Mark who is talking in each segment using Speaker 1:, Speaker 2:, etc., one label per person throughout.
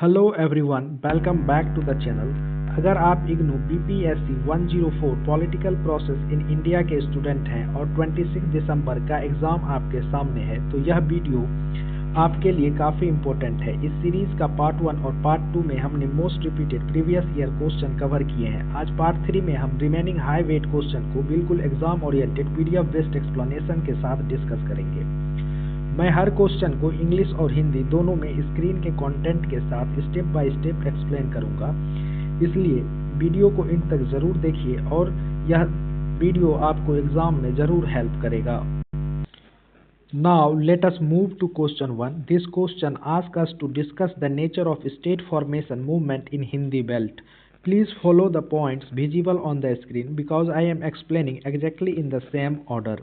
Speaker 1: Hello everyone, welcome back to the channel. अगर आप IGNOU BPSC 104 political process in India के student हैं और 26 दिसंबर का एग्ज़ाम आपके सामने है तो यह वीडियो आपके लिए काफ़ी इम्पोर्टेंट है। इस सीरीज़ का पार्ट 1 और पार्ट 2 में हमने most repeated previous year question cover किए हैं। आज पार्ट 3 में हम रिमेनिंग हाई वेट क्वेश्चन को बिल्कुल exam oriented PDF based explanation के साथ डिस्कस करेंगे। मैं हर क्वेश्चन को इंग्लिश और हिंदी दोनों में स्क्रीन के कंटेंट के साथ स्टेप बाय स्टेप एक्सप्लेन करूंगा, इसलिए वीडियो को इन तक जरूर देखिए और यह वीडियो आपको एग्जाम में जरूर हेल्प करेगा। Now let us move to question 1. This question asks us to discuss the nature of state formation movement in Hindi belt. Please follow the points visible on the screen because I am explaining exactly in the same order.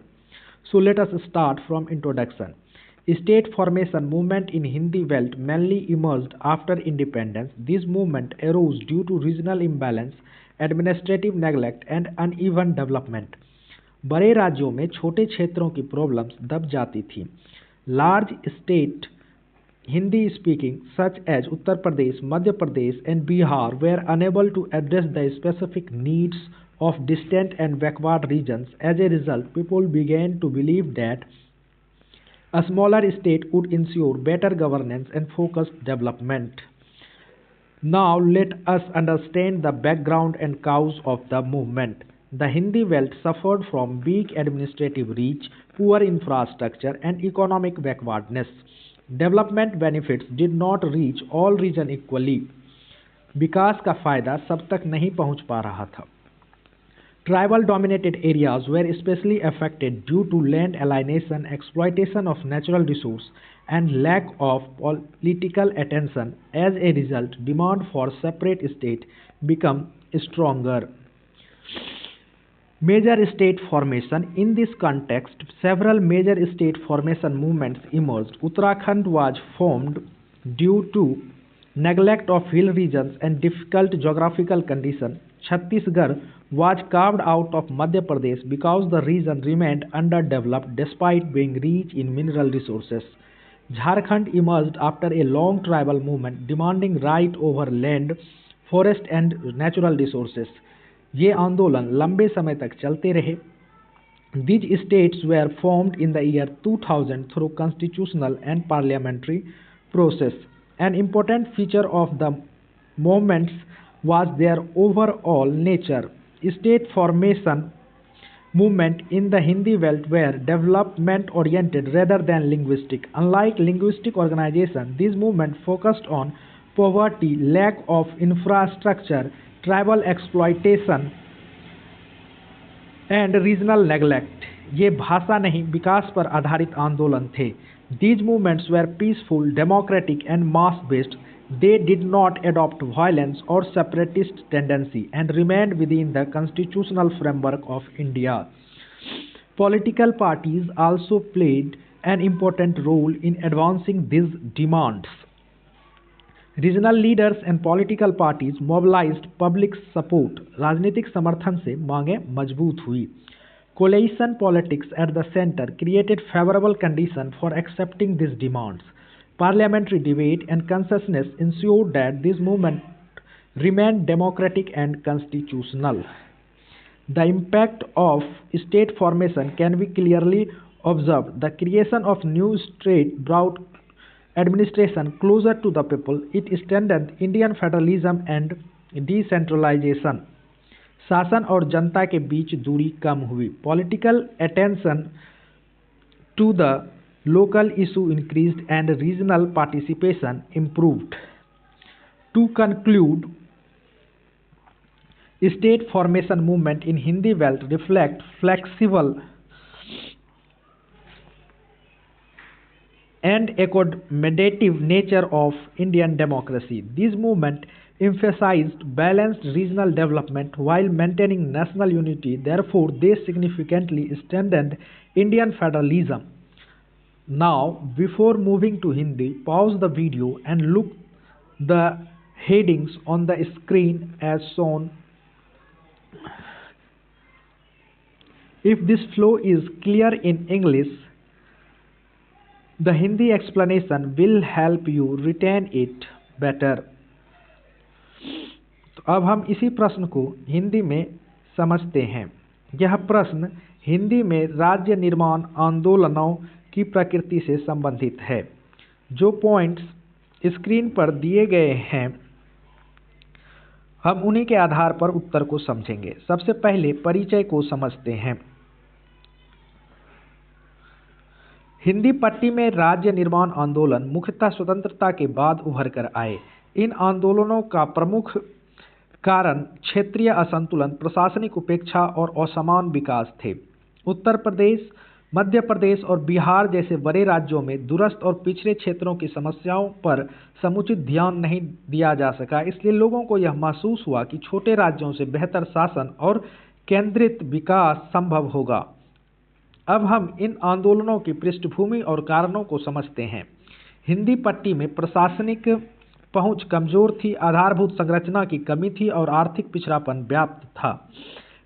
Speaker 1: So let us start from introduction. State formation movement in Hindi belt mainly emerged after independence. This movement arose due to regional imbalance, administrative neglect and uneven development. बड़े राज्यों में छोटे क्षेत्रों की problems दब जाती थी। Large state Hindi speaking such as Uttar Pradesh, Madhya Pradesh and Bihar were unable to address the specific needs of distant and backward regions. As a result, people began to believe that a smaller state would ensure better governance and focused development. Now let us understand the background and cause of the movement. The Hindi belt suffered from weak administrative reach, poor infrastructure and economic backwardness. Development benefits did not reach all regions equally. विकास का फायदा सब तक नहीं पहुंच पा रहा था। Tribal dominated areas were especially affected due to land alienation, exploitation of natural resources, and lack of political attention. As a result, demand for separate state became stronger. Major state formation. In this context, several major state formation movements emerged. Uttarakhand was formed due to neglect of hill regions and difficult geographical conditions. Chhattisgarh was carved out of Madhya Pradesh because the region remained underdeveloped despite being rich in mineral resources. Jharkhand emerged after a long tribal movement demanding right over land, forest and natural resources. ये आंदोलन लंबे समय तक चलते रहे। These states were formed in the year 2000 through constitutional and parliamentary process. An important feature of the movements was their overall nature. State formation movement in the Hindi belt were development oriented rather than linguistic. Unlike linguistic organization, these movements focused on poverty, lack of infrastructure, tribal exploitation and regional neglect. ये भाषा नहीं विकास पर आधारित आंदोलन थे। These movements were peaceful, democratic and mass based. They did not adopt violence or separatist tendency and remained within the constitutional framework of India. Political parties also played an important role in advancing these demands. Regional leaders and political parties mobilized public support. राजनीतिक समर्थन से मांगे मजबूत हुई। Coalition politics at the center created favorable conditions for accepting these demands. Parliamentary debate and consensus ensured that this movement remained democratic and constitutional. The impact of state formation can be clearly observed. The creation of new state brought administration closer to the people. It strengthened Indian federalism and decentralization. शासन और जनता के बीच दूरी कम हुई। Political attention to the local issue increased and regional participation improved. To conclude, state formation movement in Hindi belt reflect flexible and accommodative nature of Indian democracy. This movement emphasized balanced regional development while maintaining national unity. Therefore, they significantly strengthened Indian federalism. Now, before moving to Hindi, pause the video and look the headings on the screen as shown. If this flow is clear in English, the Hindi explanation will help you retain it. Better. तो अब हम इसी प्रश्न को हिंदी में समझते हैं। यह प्रश्न हिंदी में राज्य निर्माण आंदोलनों की प्रकृति से संबंधित है। जो पॉइंट्स स्क्रीन पर दिए गए हैं हम उन्हीं के आधार पर उत्तर को समझेंगे। सबसे पहले परिचय को समझते हैं। हिंदी पट्टी में राज्य निर्माण आंदोलन मुख्यतः स्वतंत्रता के बाद उभर कर आए। इन आंदोलनों का प्रमुख कारण क्षेत्रीय असंतुलन, प्रशासनिक उपेक्षा और असमान विकास थे। उत्तर प्रदेश, मध्य प्रदेश और बिहार जैसे बड़े राज्यों में दूरस्थ और पिछड़े क्षेत्रों की समस्याओं पर समुचित ध्यान नहीं दिया जा सका, इसलिए लोगों को यह महसूस हुआ कि छोटे राज्यों से बेहतर शासन और केंद्रित विकास संभव होगा। अब हम इन आंदोलनों की पृष्ठभूमि और कारणों को समझते हैं। हिंदी पट्टी में प्रशासनिक पहुंच कमजोर थी, आधारभूत संरचना की कमी थी और आर्थिक पिछड़ापन व्याप्त था।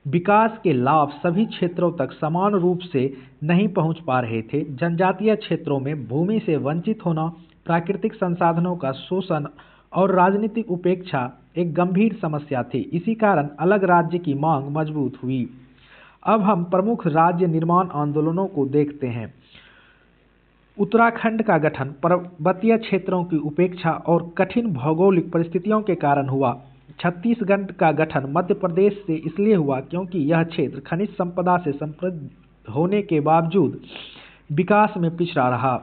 Speaker 1: विकास के लाभ सभी क्षेत्रों तक समान रूप से नहीं पहुंच पा रहे थे। जनजातीय क्षेत्रों में भूमि से वंचित होना, प्राकृतिक संसाधनों का शोषण और राजनीतिक उपेक्षा एक गंभीर समस्या थी। इसी कारण अलग राज्य की मांग मजबूत हुई। अब हम प्रमुख राज्य निर्माण आंदोलनों को देखते हैं। उत्तराखंड का गठन पर्वतीय क्षेत्रों की उपेक्षा और कठिन भौगोलिक परिस्थितियों के कारण हुआ। छत्तीसगढ़ का गठन मध्य प्रदेश से इसलिए हुआ क्योंकि यह क्षेत्र खनिज संपदा से समृद्ध होने के बावजूद विकास में पिछड़ा रहा।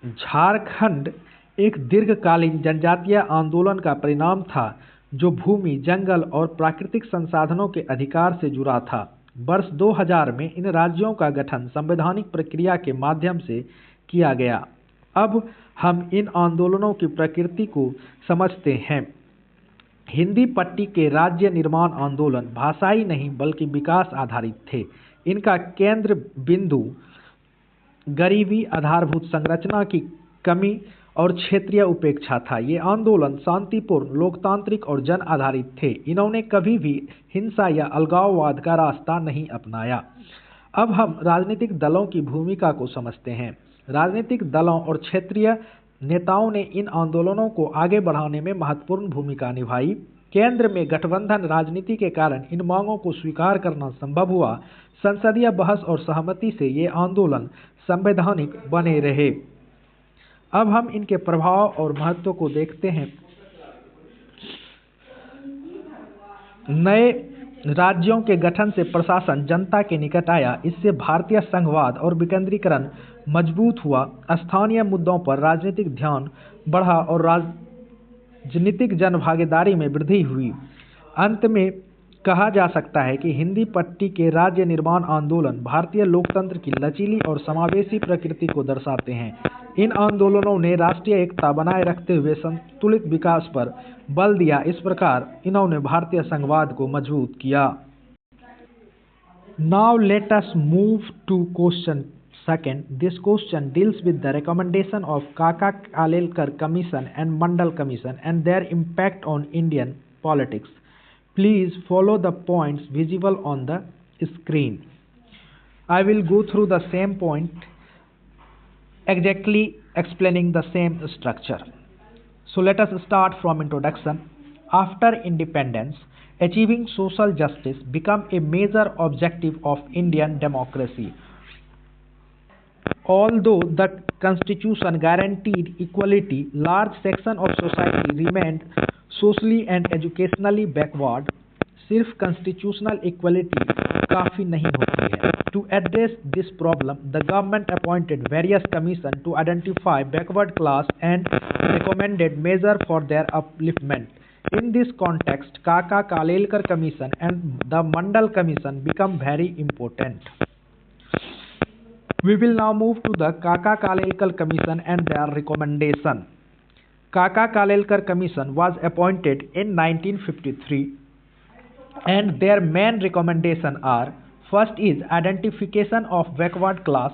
Speaker 1: झारखंड एक दीर्घकालीन जनजातीय आंदोलन का परिणाम था जो भूमि, जंगल और प्राकृतिक संसाधनों के अधिकार से जुड़ा था। वर्ष 2000 में इन राज्यों का गठन संवैधानिक प्रक्रिया के माध्यम से किया गया। अब हम इन आंदोलनों की प्रकृति को समझते हैं। हिंदी पट्टी के राज्य निर्माण आंदोलन भाषाई नहीं बल्कि विकास आधारित थे। इनका केंद्र बिंदु गरीबी, आधारभूत संरचना की कमी और क्षेत्रीय उपेक्षा था। ये आंदोलन शांतिपूर्ण, लोकतांत्रिक और जन आधारित थे। इन्होंने कभी भी हिंसा या अलगाववाद का रास्ता नहीं अपनाया। अब हम राजनीतिक दलों की भूमिका को समझते हैं। राजनीतिक दलों और क्षेत्रीय नेताओं ने इन आंदोलनों को आगे बढ़ाने में महत्वपूर्ण भूमिका निभाई। केंद्र में गठबंधन राजनीति के कारण इन मांगों को स्वीकार करना संभव हुआ। संसदीय बहस और सहमति से ये आंदोलन संवैधानिक बने रहे। अब हम इनके प्रभाव और महत्व को देखते हैं। नए राज्यों के गठन से प्रशासन जनता के निकट आया। इससे भारतीय संघवाद और विकेंद्रीकरण मजबूत हुआ। स्थानीय मुद्दों पर राजनीतिक ध्यान बढ़ा और राजनीतिक जनभागीदारी में वृद्धि हुई। अंत में कहा जा सकता है कि हिंदी पट्टी के राज्य निर्माण आंदोलन भारतीय लोकतंत्र की लचीली और समावेशी प्रकृति को दर्शाते हैं। इन आंदोलनों ने राष्ट्रीय एकता बनाए रखते हुए संतुलित विकास पर बल दिया। इस प्रकार इन्होंने भारतीय संघवाद को मजबूत किया। Now let us move to question second. This question deals with the recommendation of Kaka-Kalelkar Commission and Mandal Commission and their impact on Indian politics. Please follow the points visible on the screen. I will go through the same point, exactly explaining the same structure. So let us start from introduction. After independence, achieving social justice became a major objective of Indian democracy. Although the constitution guaranteed equality, large sections of society remained socially and educationally backward. सिर्फ constitutional equality काफी नहीं होती है. To address this problem, the government appointed various commissions to identify backward class and recommended measures for their upliftment. In this context, Kaka-Kalelkar Commission and the Mandal Commission become very important. We will now move to the Kaka-Kalelkar Commission and their recommendation. Kaka-Kalelkar Commission was appointed in 1953 and their main recommendations are: first is identification of backward class.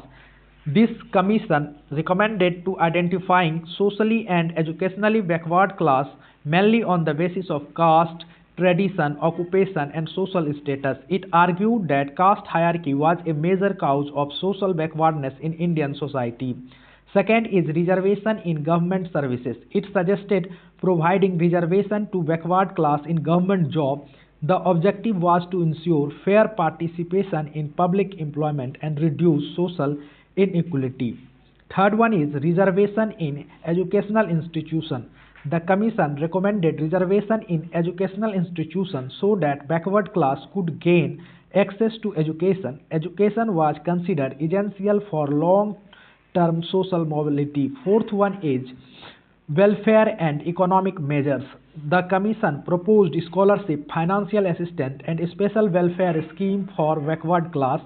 Speaker 1: This commission recommended to identifying socially and educationally backward class mainly on the basis of caste, tradition, occupation and social status. It argued that caste hierarchy was a major cause of social backwardness in Indian society. Second is reservation in government services. It suggested providing reservation to backward class in government job. The objective was to ensure fair participation in public employment and reduce social inequality. Third one is reservation in educational institution. The commission recommended reservation in educational institutions so that backward class could gain access to education. Education was considered essential for long-term social mobility. Fourth one is welfare and economic measures. The commission proposed scholarship, financial assistance, and a special welfare scheme for backward class.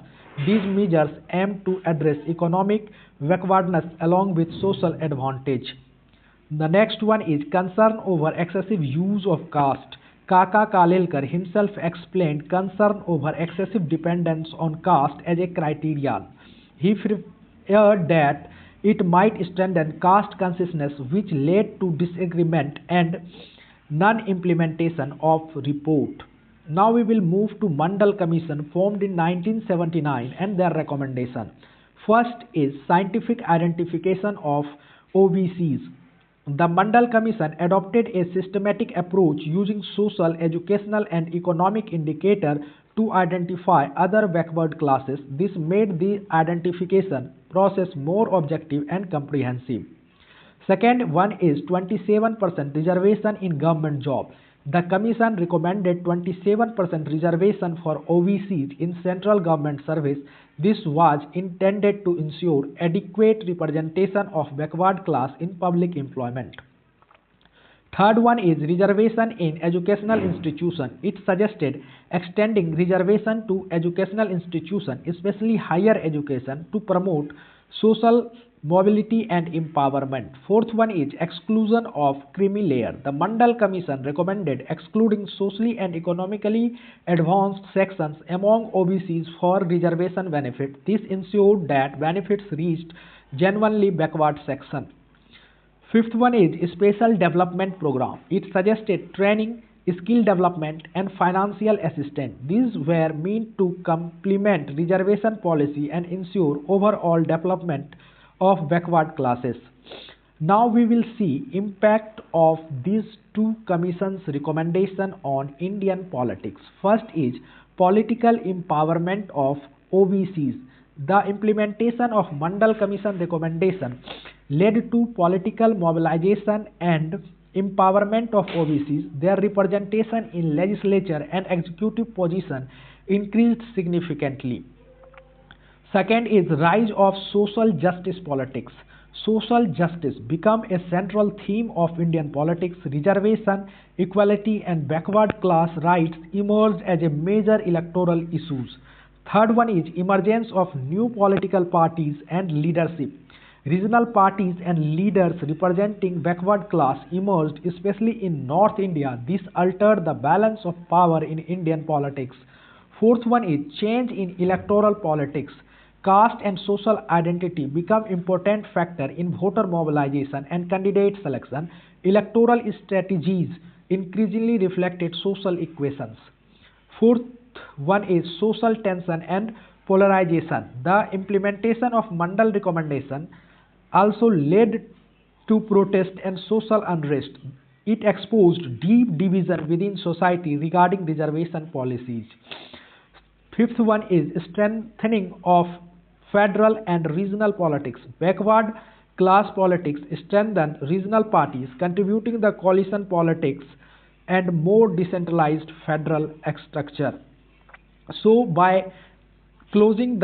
Speaker 1: These measures aim to address economic backwardness along with social advantage. The next one is concern over excessive use of caste. Kaka Kalelkar himself explained concern over excessive dependence on caste as a criterion. He feared that it might strengthen caste consciousness, which led to disagreement and non-implementation of report. Now we will move to Mandal Commission formed in 1979 and their recommendation. First is scientific identification of OBCs. The Mandal Commission adopted a systematic approach using social, educational, and economic indicators to identify other backward classes. This made the identification process more objective and comprehensive. Second one is 27% reservation in government job. The Commission recommended 27% reservation for OBCs in central government service. This was intended to ensure adequate representation of backward class in public employment. Third one is reservation in educational institution. It suggested extending reservation to educational institution, especially higher education, to promote social mobility and empowerment. Fourth one is exclusion of creamy layer. The Mandal Commission recommended excluding socially and economically advanced sections among OBCs for reservation benefit. This ensured that benefits reached genuinely backward section. Fifth one is special development program. It suggested training, skill development, and financial assistance. These were meant to complement reservation policy and ensure overall development of backward classes. Now we will see impact of these two commissions' recommendation on Indian politics. First is political empowerment of OBCs. The implementation of Mandal Commission recommendation led to political mobilization and empowerment of OBCs. Their representation in legislature and executive position increased significantly. Second is rise of social justice politics. Social justice became a central theme of Indian politics. Reservation, equality, and backward class rights emerged as a major electoral issues. Third one is emergence of new political parties and leadership. Regional parties and leaders representing backward class emerged, especially in North India. This altered the balance of power in Indian politics. Fourth one is change in electoral politics. Caste and social identity become important factor in voter mobilization and candidate selection. Electoral strategies increasingly reflected social equations. Fourth one is social tension and polarization. The implementation of Mandal recommendation also led to protest and social unrest. It exposed deep division within society regarding reservation policies. Fifth one is strengthening of federal and regional politics. Backward class politics strengthened regional parties, contributing the coalition politics and more decentralized federal structure. So by closing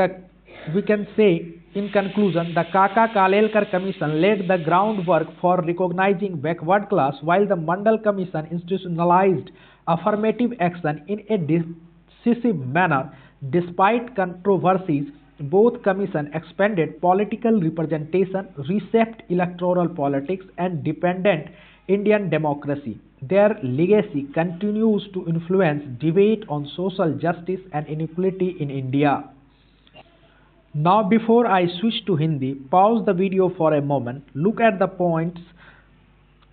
Speaker 1: we can say in conclusion, the Kaka Kalelkar Commission laid the groundwork for recognizing backward class, while the Mandal Commission institutionalized affirmative action in a decisive manner. Despite controversies, both commissions expanded political representation, reshaped electoral politics, and deepened Indian democracy. Their legacy continues to influence debate on social justice and inequality in India. Now before I switch to Hindi, pause the video for a moment, look at the points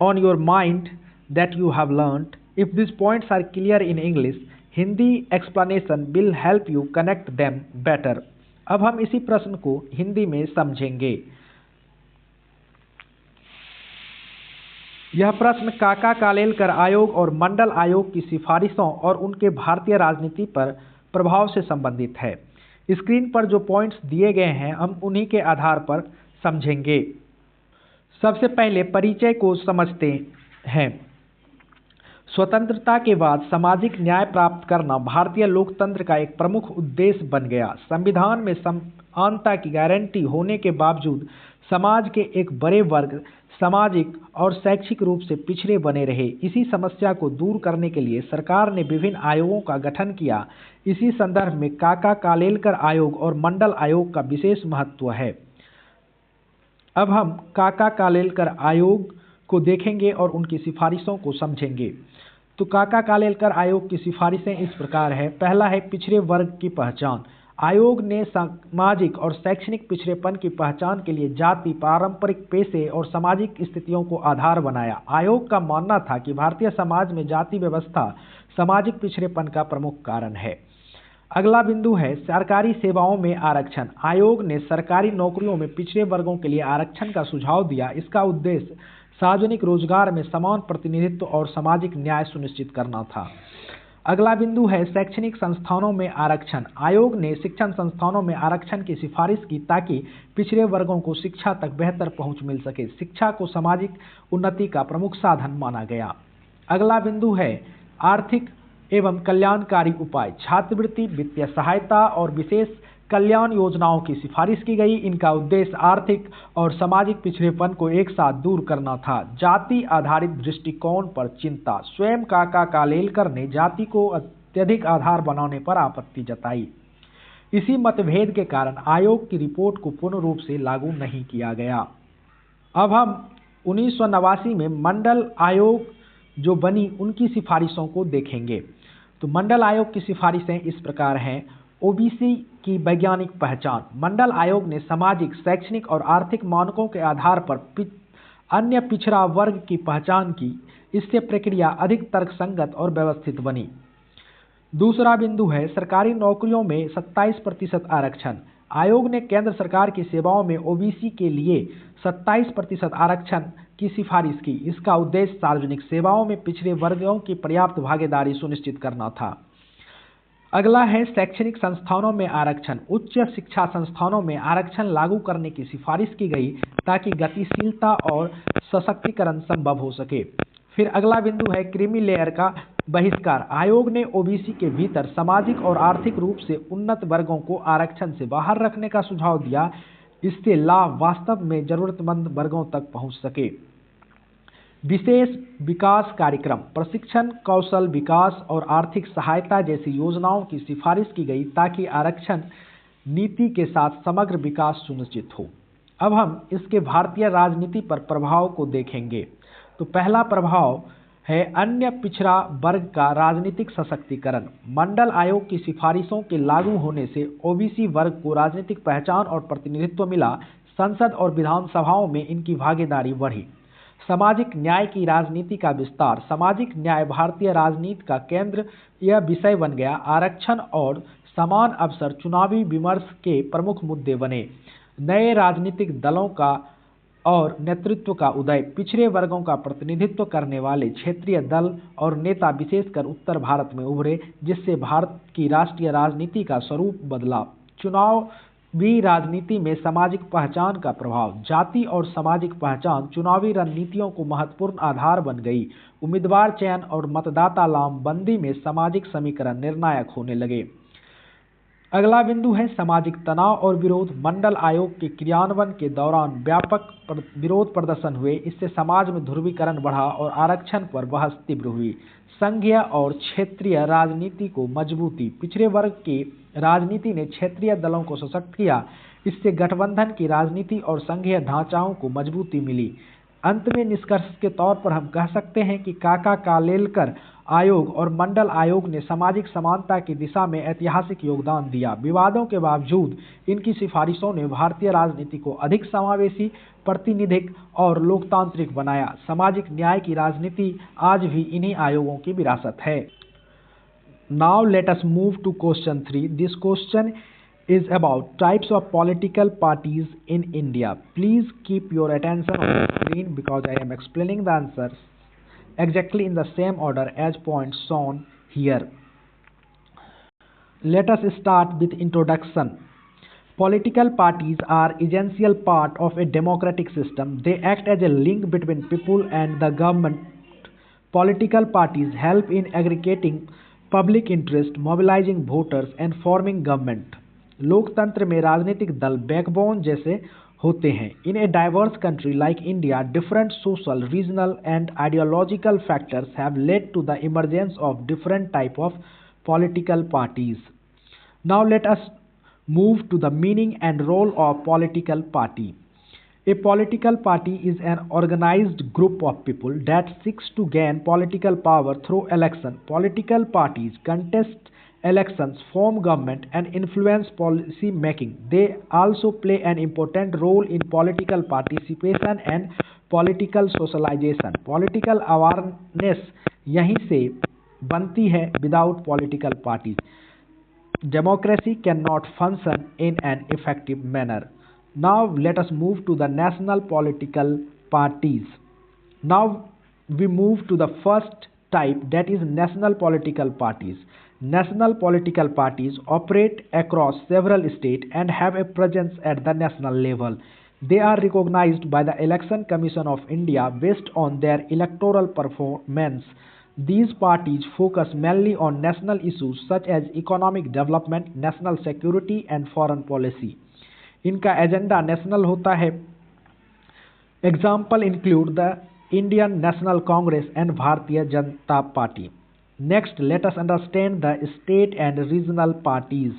Speaker 1: on your mind that you have learned. If these points are clear in English, Hindi explanation will help you connect them better. अब हम इसी प्रश्न को हिंदी में समझेंगे. यह प्रश्न काका कालेलकर आयोग और मंडल आयोग की सिफारिशों और उनके भारतीय राजनीति पर प्रभाव से संबंधित है। स्क्रीन पर जो पॉइंट्स दिए गए हैं हम उन्हीं के आधार पर समझेंगे। सबसे पहले परिचय को समझते हैं। स्वतंत्रता के बाद सामाजिक न्याय प्राप्त करना भारतीय लोकतंत्र का एक प्रमुख उद्देश्य बन गया। संविधान में समानता की गारंटी होने के बावजूद समाज के एक बड़े वर्ग सामाजिक और शैक्षिक रूप से पिछड़े बने रहे। इसी समस्या को दूर करने के लिए सरकार ने विभिन्न आयोगों का गठन किया। इसी संदर्भ में काका कालेलकर आयोग और मंडल आयोग का विशेष महत्व है। अब हम काका कालेलकर आयोग को देखेंगे और उनकी सिफारिशों को समझेंगे। तो काका कालेलकर आयोग की सिफारिशें इस प्रकार है। पहला है पिछड़े वर्ग की पहचान। आयोग ने सामाजिक और शैक्षणिक पिछड़ेपन की पहचान के लिए जाति, पारंपरिक पेशे और सामाजिक स्थितियों को आधार बनाया। आयोग का मानना था कि भारतीय समाज में जाति व्यवस्था सामाजिक पिछड़ेपन का प्रमुख कारण है। अगला बिंदु है सरकारी सेवाओं में आरक्षण। आयोग ने सरकारी नौकरियों में पिछड़े वर्गों के लिए आरक्षण का सुझाव दिया। इसका उद्देश्य सार्वजनिक रोजगार में समान प्रतिनिधित्व और सामाजिक न्याय सुनिश्चित करना था। अगला बिंदु है शैक्षणिक संस्थानों में आरक्षण। आयोग ने शिक्षण संस्थानों में आरक्षण की सिफारिश की ताकि पिछड़े वर्गों को शिक्षा तक बेहतर पहुंच मिल सके। शिक्षा को सामाजिक उन्नति का प्रमुख साधन माना गया। अगला बिंदु है आर्थिक एवं कल्याणकारी उपाय। छात्रवृत्ति, वित्तीय सहायता और विशेष कल्याण योजनाओं की सिफारिश की गई। इनका उद्देश्य आर्थिक और सामाजिक पिछड़ेपन को एक साथ दूर करना था। जाति आधारित दृष्टिकोण पर चिंता। स्वयं काका कालेलकर ने जाति को अत्यधिक आधार बनाने पर आपत्ति जताई। इसी मतभेद के कारण आयोग की रिपोर्ट को पूर्ण रूप से लागू नहीं किया गया। अब हम 1989 में मंडल आयोग जो बनी उनकी सिफारिशों को देखेंगे। तो मंडल आयोग की सिफारिशें इस प्रकार हैं। ओबीसी की वैज्ञानिक पहचान। मंडल आयोग ने सामाजिक, शैक्षणिक और आर्थिक मानकों के आधार पर अन्य पिछड़ा वर्ग की पहचान की। इससे प्रक्रिया अधिक तर्कसंगत और व्यवस्थित बनी। दूसरा बिंदु है सरकारी नौकरियों में 27% आरक्षण। आयोग ने केंद्र सरकार की सेवाओं में ओबीसी के लिए 27% आरक्षण की सिफारिश की। इसका उद्देश्य सार्वजनिक सेवाओं में पिछड़े वर्गों की पर्याप्त भागीदारी सुनिश्चित करना था। अगला है शैक्षणिक संस्थानों में आरक्षण। उच्च शिक्षा संस्थानों में आरक्षण लागू करने की सिफारिश की गई ताकि गतिशीलता और सशक्तिकरण संभव हो सके। फिर अगला बिंदु है क्रीमी लेयर का बहिष्कार। आयोग ने ओबीसी के भीतर सामाजिक और आर्थिक रूप से उन्नत वर्गों को आरक्षण से बाहर रखने का सुझाव दिया। इससे लाभ वास्तव में जरूरतमंद वर्गों तक पहुंच सके। विशेष विकास कार्यक्रम, प्रशिक्षण, कौशल विकास और आर्थिक सहायता जैसी योजनाओं की सिफारिश की गई ताकि आरक्षण नीति के साथ समग्र विकास सुनिश्चित हो। अब हम इसके भारतीय राजनीति पर प्रभाव को देखेंगे। तो पहला प्रभाव है अन्य पिछड़ा वर्ग का राजनीतिक सशक्तिकरण। मंडल आयोग की सिफारिशों के लागू होने से ओबीसी वर्ग को राजनीतिक पहचान और प्रतिनिधित्व मिला। संसद और विधानसभाओं में इनकी भागीदारी बढ़ी। सामाजिक न्याय की राजनीति का विस्तार। सामाजिक न्याय भारतीय राजनीति का केंद्र यह विषय बन गया। आरक्षण और समान अवसर चुनावी विमर्श के प्रमुख मुद्दे बने। नए राजनीतिक दलों का और नेतृत्व का उदय। पिछड़े वर्गों का प्रतिनिधित्व करने वाले क्षेत्रीय दल और नेता विशेषकर उत्तर भारत में उभरे, जिससे भारत की राष्ट्रीय राजनीति का स्वरूप बदला। चुनावी राजनीति में सामाजिक पहचान का प्रभाव। जाति और सामाजिक पहचान चुनावी रणनीतियों को महत्वपूर्ण आधार बन गई। उम्मीदवार चयन और मतदाता लामबंदी में सामाजिक समीकरण निर्णायक होने लगे। अगला बिंदु है सामाजिक तनाव और विरोध। मंडल आयोग के क्रियान्वयन के दौरान व्यापक विरोध प्रदर्शन हुए। इससे समाज में ध्रुवीकरण बढ़ा और आरक्षण पर बहस तीव्र हुई। संघीय और क्षेत्रीय राजनीति को मजबूती। पिछड़े वर्ग की राजनीति ने क्षेत्रीय दलों को सशक्त किया। इससे गठबंधन की राजनीति और संघीय ढांचाओं को मजबूती मिली। अंत में निष्कर्ष के तौर पर हम कह सकते हैं कि काका कालेलकर आयोग और मंडल आयोग ने सामाजिक समानता की दिशा में ऐतिहासिक योगदान दिया। विवादों के बावजूद इनकी सिफारिशों ने भारतीय राजनीति को अधिक समावेशी, प्रातिनिधिक और लोकतांत्रिक बनाया। सामाजिक न्याय की राजनीति आज भी इन्हीं आयोगों की विरासत है। Now let us move to question 3. This question is about types of political parties in India. Please keep your attention on the screen because I am explaining the answers exactly in the same order as points shown here. Let us start with introduction. Political parties are essential part of a democratic system. They act as a link between people and the government. Political parties help in aggregating public interest, mobilizing voters and forming government. लोकतंत्र में राजनीतिक दल backbone जैसे होते हैं. In a diverse country like India, different social, regional and ideological factors have led to the emergence of different type of political parties. Now let us move to the meaning and role of political party. A political party is an organized group of people that seeks to gain political power through election. Political parties contest elections, form government, and influence policy making. They also play an important role in political participation and political socialization. Political awareness यहीं से बनती है. Without political parties, democracy cannot function in an effective manner. Now let us move to the national political parties. Now we move to the first type, that is national political parties. National political parties operate across several states and have a presence at the national level. They are recognized by the Election Commission of India based on their electoral performance. These parties focus mainly on national issues such as economic development, national security and foreign policy. इनका agenda national होता है. Example include the Indian national Congress and Bharatiya Janata party. Next let us understand the state and regional parties.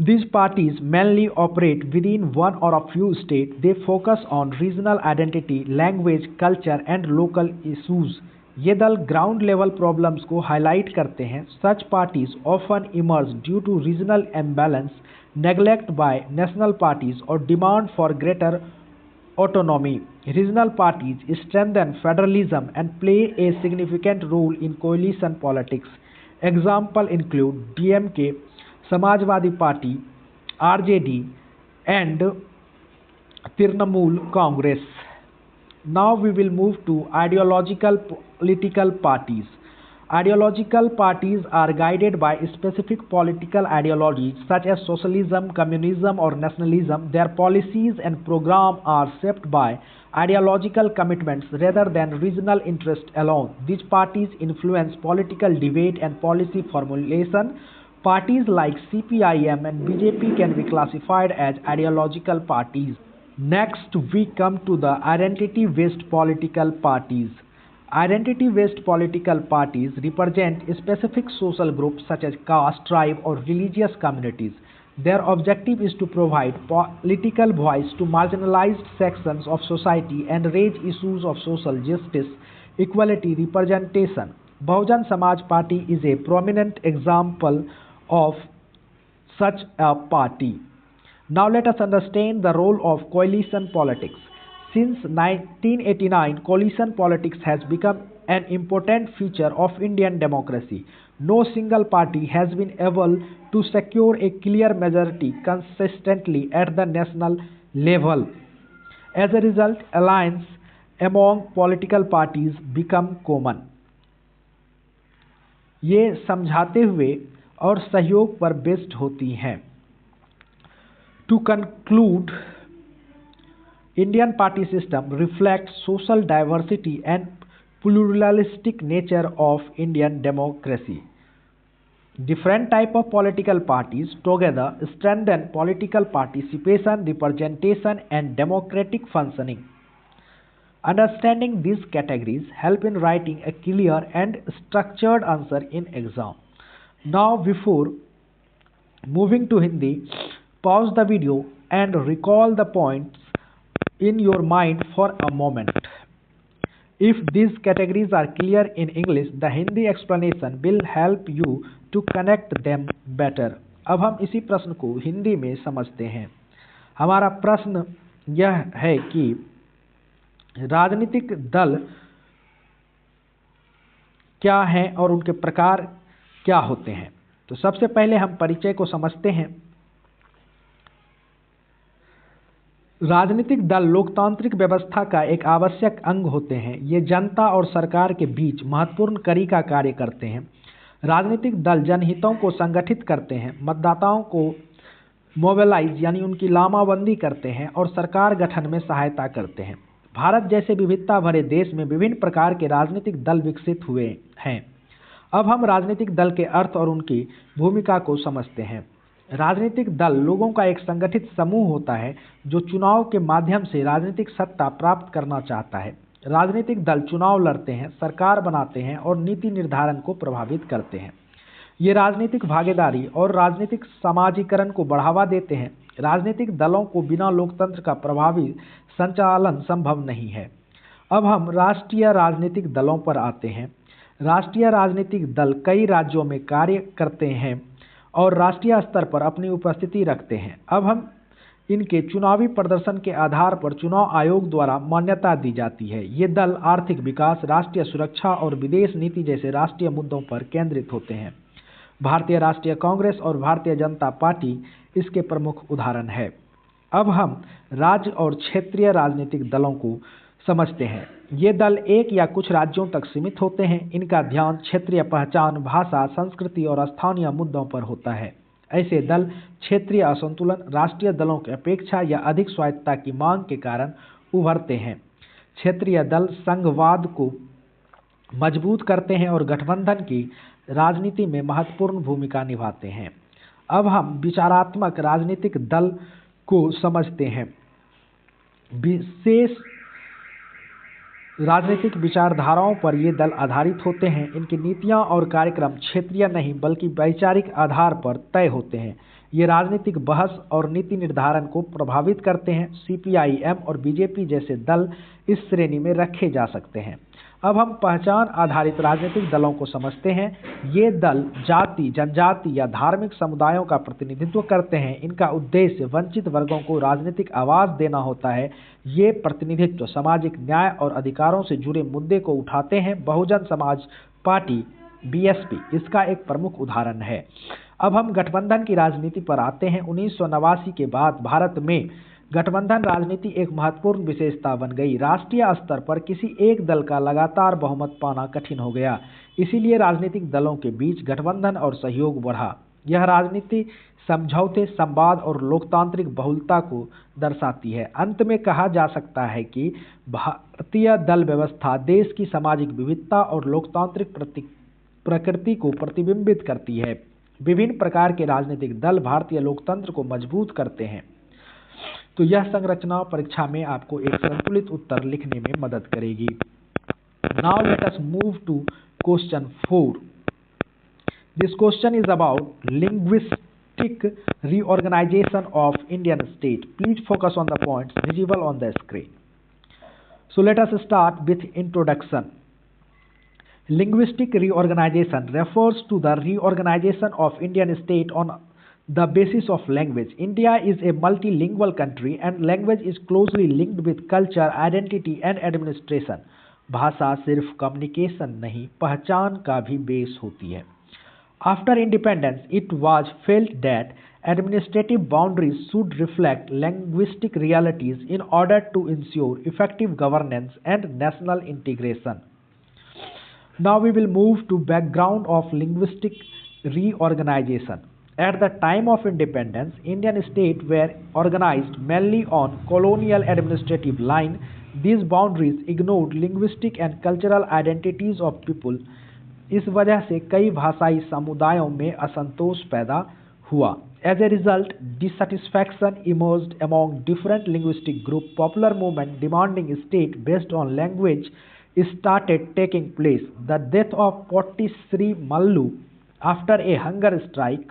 Speaker 1: These parties mainly operate within one or a few states. They focus on regional identity, language, culture and local issues. ये दल ground level problems को highlight करते हैं. Such parties often emerge due to regional imbalance, neglect by national parties or demand for greater autonomy. Regional parties strengthen federalism and play a significant role in coalition politics. Example include DMK, Samajwadi Party, RJD and Trinamool Congress. Now we will move to ideological political parties. Ideological parties are guided by specific political ideologies such as socialism, communism or nationalism. Their policies and program are shaped by ideological commitments rather than regional interest alone. These parties influence political debate and policy formulation. Parties like CPIM and BJP can be classified as ideological parties. Next, we come to the identity-based political parties. Identity-based political parties represent specific social groups such as caste, tribe, or religious communities. Their objective is to provide political voice to marginalized sections of society and raise issues of social justice, equality, representation. Bahujan Samaj Party is a prominent example of such a party. Now let us understand the role of coalition politics. Since 1989, coalition politics has become an important feature of Indian democracy. No single party has been able to secure a clear majority consistently at the national level. As a result, alliance among political parties become common. ये समझाते हुए और सहयोग पर based होती हैं. To conclude, Indian party system reflects social diversity and pluralistic nature of Indian democracy. Different type of political parties together strengthen political participation, representation and democratic functioning. Understanding these categories help in writing a clear and structured answer in exam. Now before moving to Hindi, pause the video and recall the points in your mind for a moment. If these categories are clear in English, the Hindi explanation will help you to connect them better. अब हम इसी प्रश्न को हिंदी में समझते हैं. हमारा प्रश्न यह है कि राजनीतिक दल क्या हैं और उनके प्रकार क्या होते हैं. तो सबसे पहले हम परिचय को समझते हैं। राजनीतिक दल लोकतांत्रिक व्यवस्था का एक आवश्यक अंग होते हैं। ये जनता और सरकार के बीच महत्वपूर्ण कड़ी का कार्य करते हैं। राजनीतिक दल जनहितों को संगठित करते हैं, मतदाताओं को मोबिलाइज यानी उनकी लामाबंदी करते हैं और सरकार गठन में सहायता करते हैं। भारत जैसे विविधता भरे देश में विभिन्न प्रकार के राजनीतिक दल विकसित हुए हैं। अब हम राजनीतिक दल के अर्थ और उनकी भूमिका को समझते हैं। राजनीतिक दल लोगों का एक संगठित समूह होता है जो चुनाव के माध्यम से राजनीतिक सत्ता प्राप्त करना चाहता है। राजनीतिक दल चुनाव लड़ते हैं, सरकार बनाते हैं और नीति निर्धारण को प्रभावित करते हैं। ये राजनीतिक भागीदारी और राजनीतिक समाजीकरण को बढ़ावा देते हैं। राजनीतिक दलों को बिना लोकतंत्र का प्रभावी संचालन संभव नहीं है। अब हम राष्ट्रीय राजनीतिक दलों पर आते हैं। राष्ट्रीय राजनीतिक दल कई राज्यों में कार्य करते हैं और राष्ट्रीय स्तर पर अपनी उपस्थिति रखते हैं। अब हम इनके चुनावी प्रदर्शन के आधार पर चुनाव आयोग द्वारा मान्यता दी जाती है। ये दल आर्थिक विकास, राष्ट्रीय सुरक्षा और विदेश नीति जैसे राष्ट्रीय मुद्दों पर केंद्रित होते हैं। भारतीय राष्ट्रीय कांग्रेस और भारतीय जनता पार्टी इसके प्रमुख उदाहरण है। अब हम राज्य और क्षेत्रीय राजनीतिक दलों को समझते हैं। ये दल एक या कुछ राज्यों तक सीमित होते हैं। इनका ध्यान क्षेत्रीय पहचान, भाषा, संस्कृति और स्थानीय मुद्दों पर होता है। ऐसे दल क्षेत्रीय असंतुलन, राष्ट्रीय दलों की अपेक्षा या अधिक स्वायत्तता की मांग के कारण उभरते हैं। क्षेत्रीय दल संघवाद को मजबूत करते हैं और गठबंधन की राजनीति में महत्वपूर्ण भूमिका निभाते हैं। अब हम विचारात्मक राजनीतिक दल को समझते हैं। विशेष राजनीतिक विचारधाराओं पर ये दल आधारित होते हैं। इनकी नीतियां और कार्यक्रम क्षेत्रीय नहीं बल्कि वैचारिक आधार पर तय होते हैं। ये राजनीतिक बहस और नीति निर्धारण को प्रभावित करते हैं। सीपीआई-एम और बीजेपी जैसे दल इस श्रेणी में रखे जा सकते हैं। अब हम पहचान आधारित राजनीतिक दलों को समझते हैं। ये दल जाति, जनजाति या धार्मिक समुदायों का प्रतिनिधित्व करते हैं। इनका उद्देश्य वंचित वर्गों को राजनीतिक आवाज देना होता है। ये प्रतिनिधित्व सामाजिक न्याय और अधिकारों से जुड़े मुद्दे को उठाते हैं। बहुजन समाज पार्टी बीएसपी इसका एक प्रमुख उदाहरण है। अब हम गठबंधन की राजनीति पर आते हैं। 1989 के बाद भारत में गठबंधन राजनीति एक महत्वपूर्ण विशेषता बन गई। राष्ट्रीय स्तर पर किसी एक दल का लगातार बहुमत पाना कठिन हो गया। इसीलिए राजनीतिक दलों के बीच गठबंधन और सहयोग बढ़ा। यह राजनीति समझौते, संवाद और लोकतांत्रिक बहुलता को दर्शाती है। अंत में कहा जा सकता है कि भारतीय दल व्यवस्था देश की सामाजिक विविधता और लोकतांत्रिक प्रकृति को प्रतिबिंबित करती है। विभिन्न प्रकार के राजनीतिक दल भारतीय लोकतंत्र को मजबूत करते हैं। तो यह संरचना परीक्षा में आपको एक संतुलित उत्तर लिखने में मदद करेगी। Now let us move to question 4. This question is about linguistic reorganization of Indian state. Please focus on the points visible on the screen. So let us start with introduction. Linguistic reorganization refers to the reorganization of Indian state on the basis of language. India is a multilingual country and language is closely linked with culture, identity and administration. भाषा सिर्फ communication नहीं, पहचान का भी base होती है। After independence, it was felt that administrative boundaries should reflect linguistic realities in order to ensure effective governance and national integration. Now we will move to background of linguistic reorganization. At the time of independence, Indian states were organized mainly on colonial administrative line. These boundaries ignored linguistic and cultural identities of people. इस वजह से कई भाषाई समुदायों में असंतोष पैदा हुआ। As a result, dissatisfaction emerged among different linguistic groups. Popular movement demanding state based on language started taking place. The death of Potti Sri Mallu after a hunger strike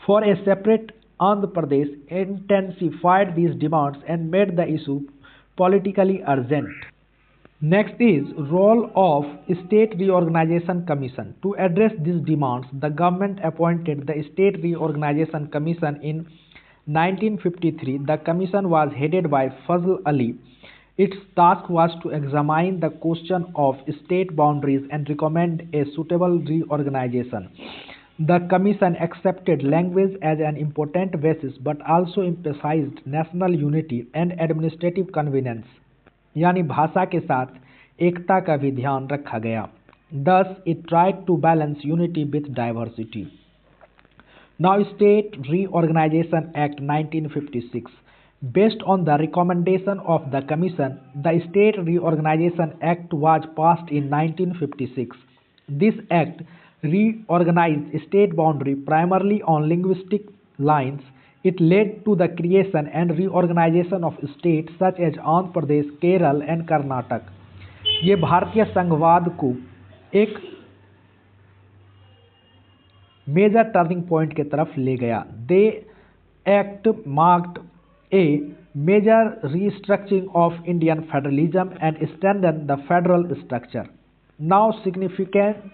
Speaker 1: for a separate Andhra Pradesh intensified these demands and made the issue politically urgent. Next is role of State Reorganization Commission. To address these demands, the government appointed the State Reorganization Commission in 1953. The commission was headed by Fazl Ali. Its task was to examine the question of state boundaries and recommend a suitable reorganization. The commission accepted language as an important basis but also emphasized national unity and administrative convenience. यानी भाषा के साथ एकता का भी ध्यान रखा गया. Thus, it tried to balance unity with diversity. Now, State Reorganization Act 1956. Based on the recommendation of the Commission, the State Reorganization Act was passed in 1956. This act reorganized state boundary primarily on linguistic lines. It led to the creation and reorganization of states such as Andhra Pradesh, Kerala and Karnataka. ये भारतीय संघवाद को एक major turning point की तरफ ले गया. They act marked a major restructuring of Indian federalism and strengthened the federal structure. Now, significance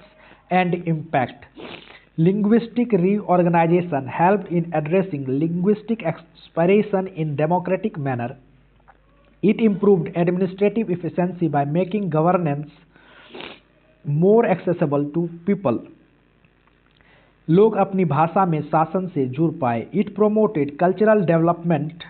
Speaker 1: and impact. Linguistic reorganization helped in addressing linguistic aspiration in democratic manner. It improved administrative efficiency by making governance more accessible to people. लोग अपनी भाषा में शासन से जुड़ पाए. It promoted cultural development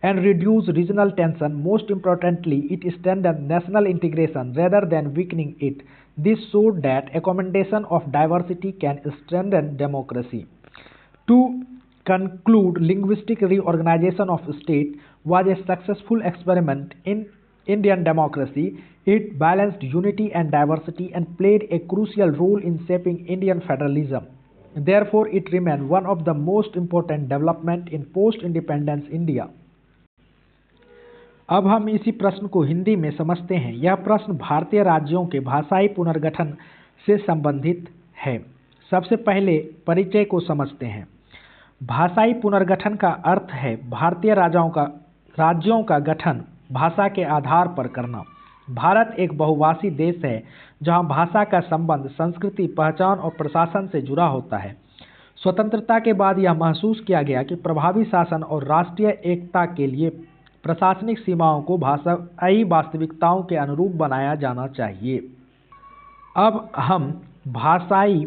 Speaker 1: and reduce regional tension. Most importantly, it strengthened national integration rather than weakening it. This showed that accommodation of diversity can strengthen democracy. To conclude, linguistic reorganization of state was a successful experiment in Indian democracy. It balanced unity and diversity and played a crucial role in shaping Indian federalism. Therefore, it remained one of the most important developments in post-independence India. अब हम इसी प्रश्न को हिंदी में समझते हैं. यह प्रश्न भारतीय राज्यों के भाषाई पुनर्गठन से संबंधित है. सबसे पहले परिचय को समझते हैं. भाषाई पुनर्गठन का अर्थ है भारतीय राज्यों का गठन भाषा के आधार पर करना. भारत एक बहुभाषी देश है जहां भाषा का संबंध संस्कृति, पहचान और प्रशासन से जुड़ा होता है. स्वतंत्रता के बाद यह महसूस किया गया कि प्रभावी शासन और राष्ट्रीय एकता के लिए प्रशासनिक सीमाओं को भाषाई वास्तविकताओं के अनुरूप बनाया जाना चाहिए. अब हम भाषाई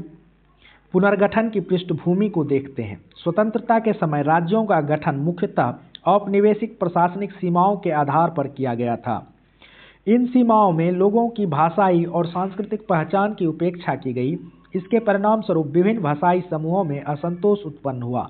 Speaker 1: पुनर्गठन की पृष्ठभूमि को देखते हैं. स्वतंत्रता के समय राज्यों का गठन मुख्यतः औपनिवेशिक प्रशासनिक सीमाओं के आधार पर किया गया था. इन सीमाओं में लोगों की भाषाई और सांस्कृतिक पहचान की उपेक्षा की गई. इसके परिणाम स्वरूप विभिन्न भाषाई समूहों में असंतोष उत्पन्न हुआ.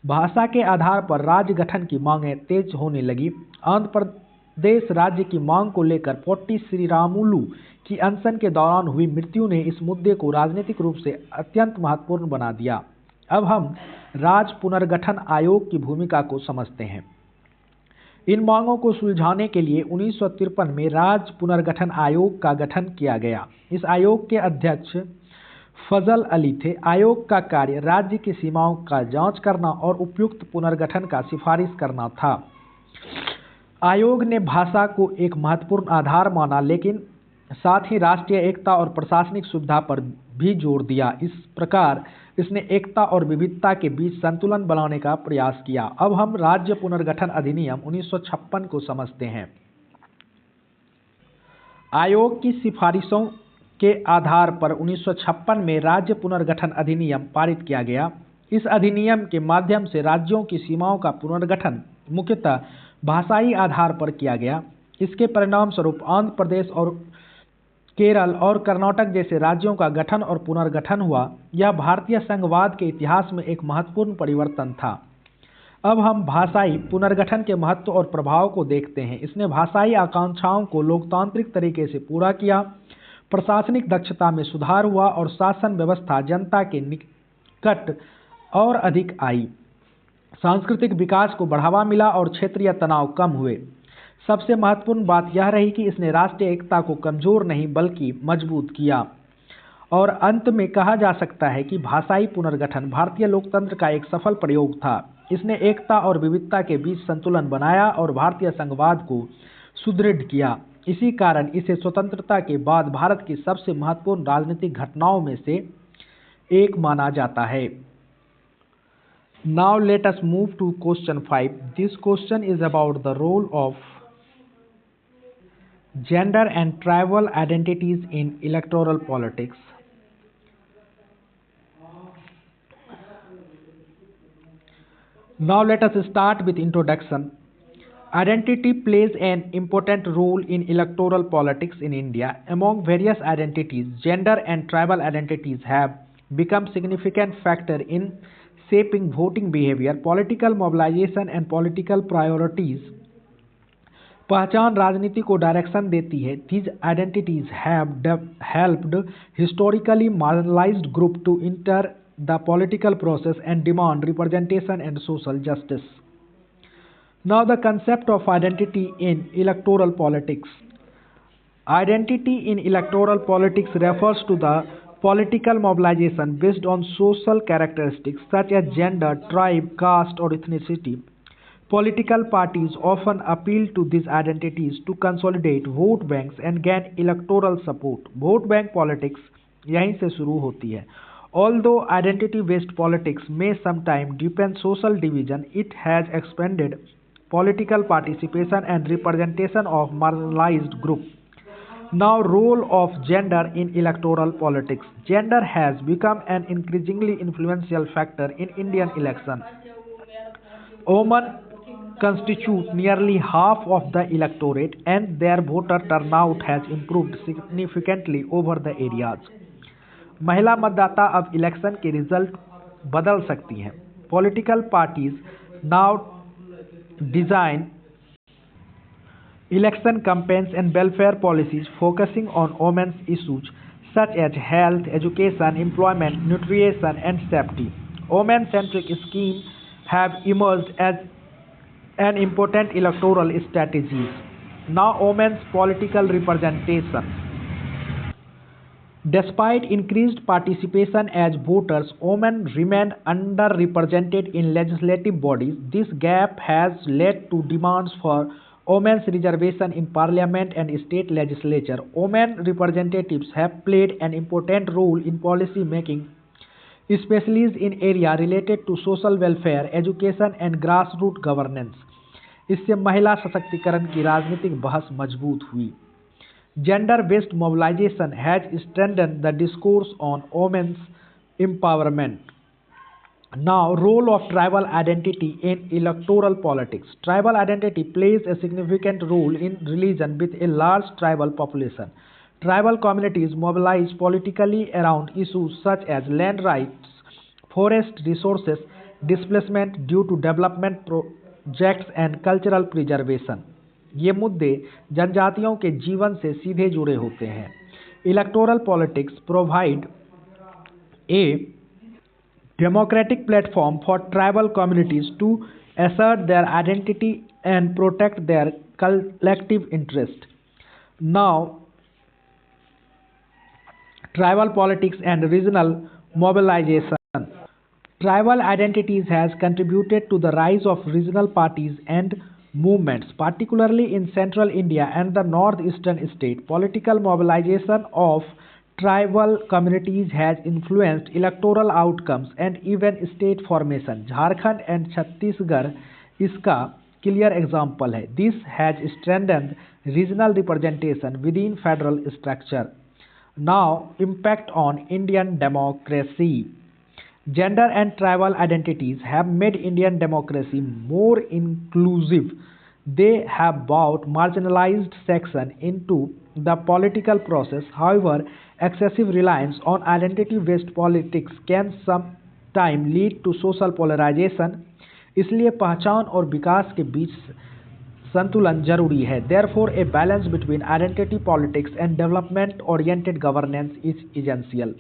Speaker 1: भाषा के आधार पर राज्य गठन की मांगें तेज होने लगी. आंध्र प्रदेश राज्य की मांग को लेकर पोट्टी श्रीरामुलु की अनशन के दौरान हुई मृत्यु ने इस मुद्दे को राजनीतिक रूप से अत्यंत महत्वपूर्ण बना दिया. अब हम राज्य पुनर्गठन आयोग की भूमिका को समझते हैं. इन मांगों को सुलझाने के लिए 1953 में राज्य पुनर्गठन आयोग का गठन किया गया. इस आयोग के अध्यक्ष फजल अली थे. आयोग का कार्य राज्य की सीमाओं का जांच करना और उपयुक्त पुनर्गठन का सिफारिश करना था. आयोग ने भाषा को एक महत्वपूर्ण आधार माना, लेकिन साथ ही राष्ट्रीय एकता और प्रशासनिक सुविधा पर भी जोर दिया. इस प्रकार इसने एकता और विविधता के बीच संतुलन बनाने का प्रयास किया. अब हम राज्य पुनर्गठन अधिनियम 1956 को समझते हैं. आयोग की सिफारिशों के आधार पर 1956 में राज्य पुनर्गठन अधिनियम पारित किया गया. इस अधिनियम के माध्यम से राज्यों की सीमाओं का पुनर्गठन मुख्यतः भाषाई आधार पर किया गया. इसके परिणाम स्वरूप आंध्र प्रदेश और केरल और कर्नाटक जैसे राज्यों का गठन और पुनर्गठन हुआ. यह भारतीय संघवाद के इतिहास में एक महत्वपूर्ण परिवर्तन था. अब हम भाषाई पुनर्गठन के महत्व और प्रभाव को देखते हैं. इसने भाषाई आकांक्षाओं को लोकतांत्रिक तरीके से पूरा किया. प्रशासनिक दक्षता में सुधार हुआ और शासन व्यवस्था जनता के निकट और अधिक आई. सांस्कृतिक विकास को बढ़ावा मिला और क्षेत्रीय तनाव कम हुए. सबसे महत्वपूर्ण बात यह रही कि इसने राष्ट्रीय एकता को कमजोर नहीं बल्कि मजबूत किया. और अंत में कहा जा सकता है कि भाषाई पुनर्गठन भारतीय लोकतंत्र का एक सफल प्रयोग था. इसने एकता और विविधता के बीच संतुलन बनाया और भारतीय संघवाद को सुदृढ़ किया. इसी कारण इसे स्वतंत्रता के बाद भारत की सबसे महत्वपूर्ण राजनीतिक घटनाओं में से एक माना जाता है. Now let us move to question 5. This question is about the role of gender and tribal identities in electoral politics. Now let us start with introduction. Identity plays an important role in electoral politics in India. Among various identities, gender and tribal identities have become significant factor in shaping voting behavior, political mobilization and political priorities. पहचान राजनीति को direction देती है. These identities have helped historically marginalized group to enter the political process and demand representation and social justice. Now the concept of identity in electoral politics. Identity in electoral politics refers to the political mobilization based on social characteristics such as gender, tribe, caste or ethnicity. Political parties often appeal to these identities to consolidate vote banks and gain electoral support. Vote bank politics यहीं से शुरू होती है. Although identity-based politics may sometimes deepen social division, it has expanded political participation and representation of marginalized groups. Now, role of gender in electoral politics. Gender has become an increasingly influential factor in Indian election. Women constitute nearly half of the electorate and their voter turnout has improved significantly over the areas. महिला मतदाता अब election के result बदल सकती हैं. Political parties now design election campaigns and welfare policies focusing on women's issues such as health, education, employment, nutrition, and safety. Women-centric schemes have emerged as an important electoral strategies. Now, women's political representation. Despite increased participation as voters, women remain underrepresented in legislative bodies. This gap has led to demands for women's reservation in parliament and state legislature. Women representatives have played an important role in policy making, especially in areas related to social welfare, education and grassroots governance. इससे महिला सशक्तिकरण की राजनीतिक बहस मजबूत हुई. Gender-based mobilization has strengthened the discourse on women's empowerment. Now, role of tribal identity in electoral politics. Tribal identity plays a significant role in religion with a large tribal population. Tribal communities mobilize politically around issues such as land rights, forest resources, displacement due to development projects and cultural preservation. ये मुद्दे जनजातियों के जीवन से सीधे जुड़े होते हैं. Electoral politics provide a democratic platform for tribal communities to assert their identity and protect their collective interest. Now, tribal politics and regional mobilization. Tribal identities has contributed to the rise of regional parties and movements, particularly in central India and the northeastern state. Political mobilization of tribal communities has influenced electoral outcomes and even state formation. Jharkhand and Chhattisgarh इसका clear example है. This has strengthened regional representation within federal structure. Now, impact on Indian democracy. Gender and tribal identities have made Indian democracy more inclusive. They have brought marginalized sections into the political process. However, excessive reliance on identity-based politics can sometimes lead to social polarization. इसलिए पहचान और विकास के बीच संतुलन जरूरी है. Therefore, a balance between identity politics and development-oriented governance is essential.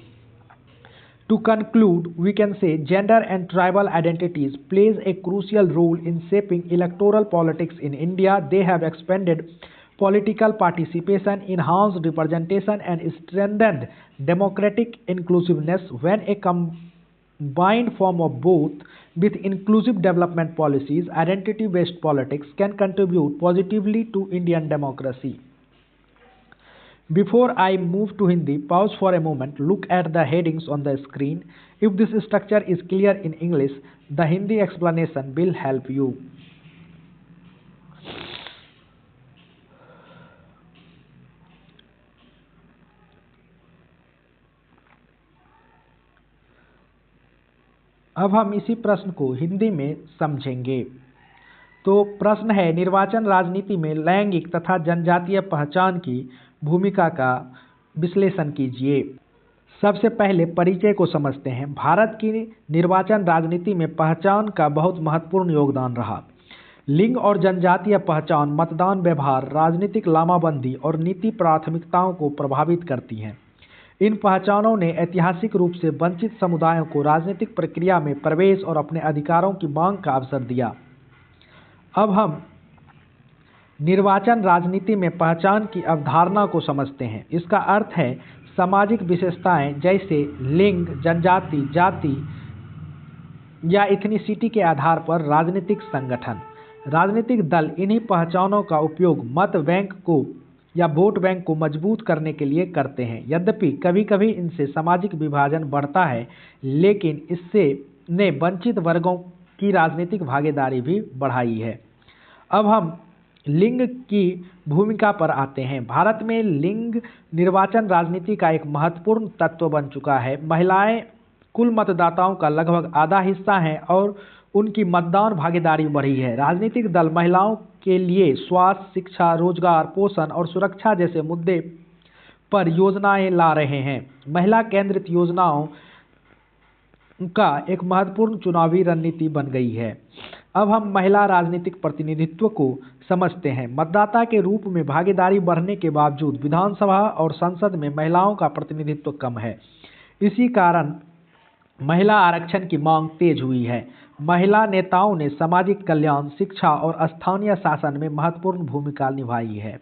Speaker 1: To conclude, we can say gender and tribal identities plays a crucial role in shaping electoral politics in India. They have expanded political participation, enhanced representation and strengthened democratic inclusiveness. When a combined form of both with inclusive development policies, identity-based politics can contribute positively to Indian democracy. Before I move to Hindi, pause for a moment, look at the headings on the screen. If this structure is clear in English, the Hindi explanation will help you. अब हम इसी प्रश्न को हिंदी में समझेंगे। तो प्रश्न है, निर्वाचन राजनीति में लैंगिक तथा जनजातीय पहचान की भूमिका का विश्लेषण कीजिए। सबसे पहले परिचय को समझते हैं। भारत की निर्वाचन राजनीति में पहचान का बहुत महत्वपूर्ण योगदान रहा। लिंग और जनजातीय पहचान मतदान व्यवहार, राजनीतिक लामाबंदी और नीति प्राथमिकताओं को प्रभावित करती हैं। इन पहचानों ने ऐतिहासिक रूप से वंचित समुदायों को राजनीतिक प्रक्रिया में प्रवेश और अपने अधिकारों की मांग का अवसर दिया। अब हम निर्वाचन राजनीति में पहचान की अवधारणा को समझते हैं। इसका अर्थ है सामाजिक विशेषताएं जैसे लिंग, जनजाति, जाति या इथनिसिटी के आधार पर राजनीतिक संगठन, राजनीतिक दल इन्हीं पहचानों का उपयोग मत बैंक को या वोट बैंक को मजबूत करने के लिए करते हैं। यद्यपि कभी कभी इनसे सामाजिक विभाजन बढ़ता है, लेकिन इससे ने वंचित वर्गों की राजनीतिक भागीदारी भी बढ़ाई है। अब हम लिंग की भूमिका पर आते हैं। भारत में लिंग निर्वाचन राजनीति का एक महत्वपूर्ण तत्व बन चुका है। महिलाएं कुल मतदाताओं का लगभग आधा हिस्सा हैं और उनकी मतदान भागीदारी बढ़ी है। राजनीतिक दल महिलाओं के लिए स्वास्थ्य, शिक्षा, रोजगार, पोषण और सुरक्षा जैसे मुद्दे पर योजनाएं ला रहे हैं। महिला केंद्रित योजनाओं का एक महत्वपूर्ण चुनावी रणनीति बन गई है। अब हम महिला राजनीतिक प्रतिनिधित्व को समझते हैं। मतदाता के रूप में भागीदारी बढ़ने के बावजूद विधानसभा और संसद में महिलाओं का प्रतिनिधित्व कम है। इसी कारण महिला आरक्षण की मांग तेज हुई है। महिला नेताओं ने सामाजिक कल्याण, शिक्षा और स्थानीय शासन में महत्वपूर्ण भूमिका निभाई है।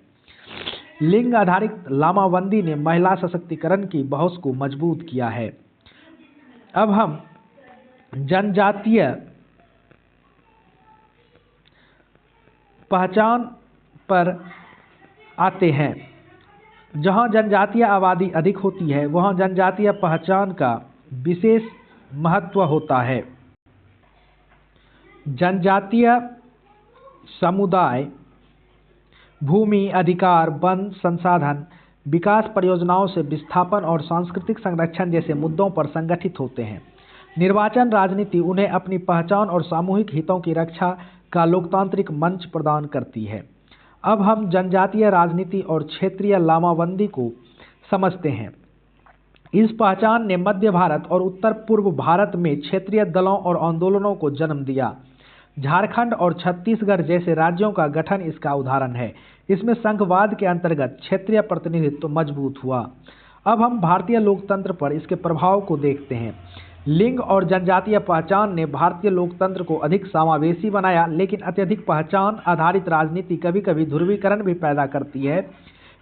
Speaker 1: लिंग आधारित लामाबंदी ने महिला सशक्तिकरण की पहुंच को मजबूत किया है। अब हम जनजातीय पहचान पर आते हैं। जहां जनजातीय आबादी अधिक होती है, वहां जनजातीय पहचान का विशेष महत्व होता है। जनजातीय समुदाय भूमि अधिकार, वन संसाधन, विकास परियोजनाओं से विस्थापन और सांस्कृतिक संरक्षण जैसे मुद्दों पर संगठित होते हैं। निर्वाचन राजनीति उन्हें अपनी पहचान और सामूहिक हितों की रक्षा का लोकतांत्रिक मंच प्रदान करती है। अब हम जनजातीय राजनीति और क्षेत्रीय लामाबंदी को समझते हैं। इस पहचान ने मध्य भारत और उत्तर पूर्व भारत में क्षेत्रीय दलों और आंदोलनों को जन्म दिया। झारखंड और छत्तीसगढ़ जैसे राज्यों का गठन इसका उदाहरण है। इसमें संघवाद के अंतर्गत क्षेत्रीय प्रतिनिधित्व मजबूत हुआ। अब हम भारतीय लोकतंत्र पर इसके प्रभाव को देखते हैं। लिंग और जनजातीय पहचान ने भारतीय लोकतंत्र को अधिक समावेशी बनाया, लेकिन अत्यधिक पहचान आधारित राजनीति कभी कभी ध्रुवीकरण भी पैदा करती है।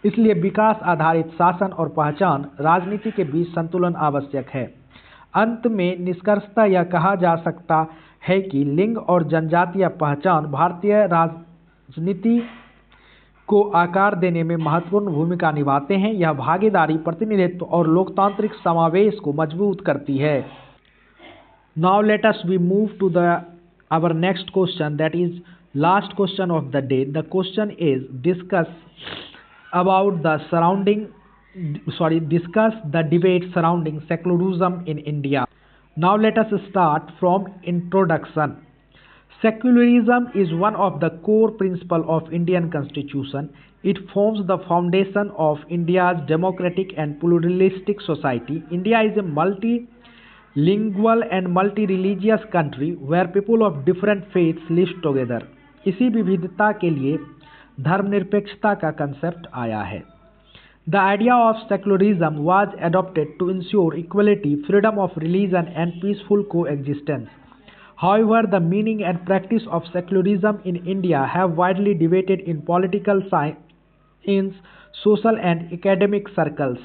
Speaker 1: इसलिए विकास आधारित शासन और पहचान राजनीति के बीच संतुलन आवश्यक है। अंत में निष्कर्षतः यह कहा जा सकता है कि लिंग और जनजातीय पहचान भारतीय राजनीति को आकार देने में महत्वपूर्ण भूमिका निभाते हैं। यह भागीदारी, प्रतिनिधित्व और लोकतांत्रिक समावेश को मजबूत करती है। Now let us we move to our next question, that is last question of the day. The question is discuss the debate surrounding secularism in India. Now let us start from introduction. Secularism is one of the core principles of Indian Constitution. It forms the foundation of India's democratic and pluralistic society. India is a multilingual and multi-religious country where people of different faiths live together. इसी विविधता के लिए धर्मनिरपेक्षता का concept आया है। The idea of secularism was adopted to ensure equality, freedom of religion and peaceful coexistence. However, the meaning and practice of secularism in India have widely debated in political science, social and academic circles.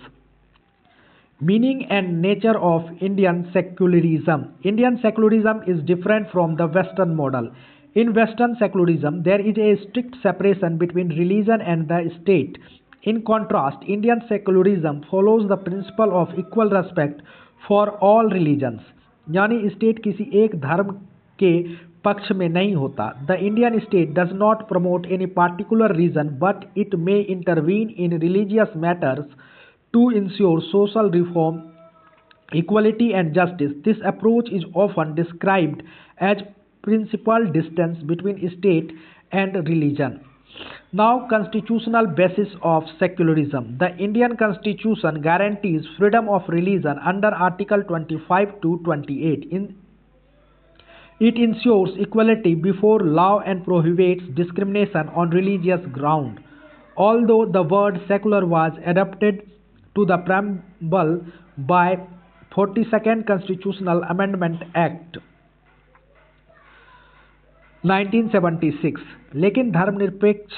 Speaker 1: Meaning and nature of Indian secularism. Indian secularism is different from the Western model. In Western secularism, there is a strict separation between religion and the state. In contrast, Indian secularism follows the principle of equal respect for all religions. यानी state किसी एक धर्म के पक्ष में नहीं होता. The Indian state does not promote any particular religion, but it may intervene in religious matters to ensure social reform equality and justice. This approach is often described as principal distance between state and religion. Now, constitutional basis of secularism. The Indian Constitution guarantees freedom of religion under Article 25 to 28. It ensures equality before law and prohibits discrimination on religious ground. Although the word secular was adapted to the preamble by 42nd Constitutional Amendment Act 1976, लेकिन धर्मनिरपेक्ष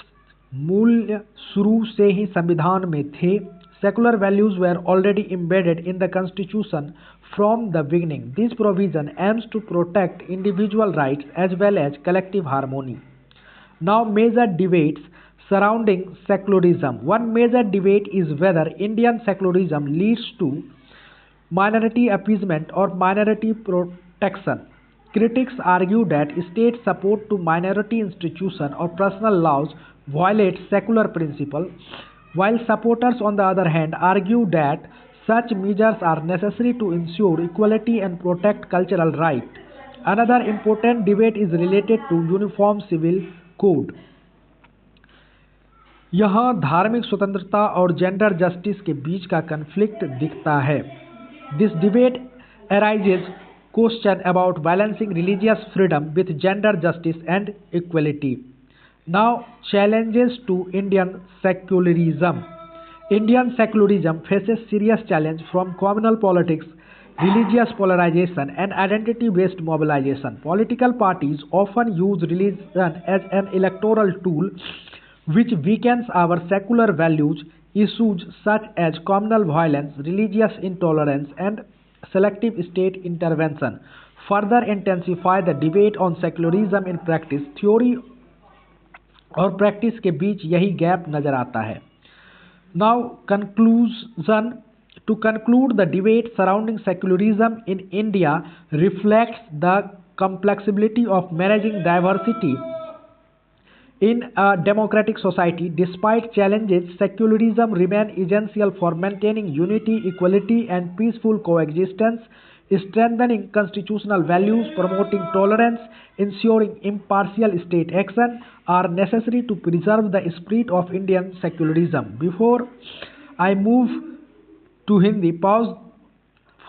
Speaker 1: मूल्य शुरू से ही संविधान में थे. Secular values were already embedded in the Constitution from the beginning. This provision aims to protect individual rights as well as collective harmony. Now, major debates surrounding secularism. One major debate is whether Indian secularism leads to minority appeasement or minority protection. Critics argue that state support to minority institutions or personal laws violates secular principles, while supporters, on the other hand, argue that such measures are necessary to ensure equality and protect cultural rights. Another important debate is related to Uniform Civil Code. यहाँ धार्मिक स्वतंत्रता और gender justice के बीच का conflict दिखता है. This debate arises question about balancing religious freedom with gender justice and equality. Now, challenges to Indian secularism. Indian secularism faces serious challenge from communal politics, religious polarization, and identity-based mobilization. Political parties often use religion as an electoral tool, which weakens our secular values. Issues such as communal violence, religious intolerance, and selective state intervention further intensify the debate on secularism in practice. Theory और practice के बीच यही gap नजर आता है. Now, conclusion. To conclude, the debate surrounding secularism in India reflects the complexity of managing diversity in a democratic society. Despite challenges, secularism remains essential for maintaining unity, equality, and peaceful coexistence. Strengthening constitutional values, promoting tolerance, ensuring impartial state action are necessary to preserve the spirit of Indian secularism. Before I move to Hindi, pause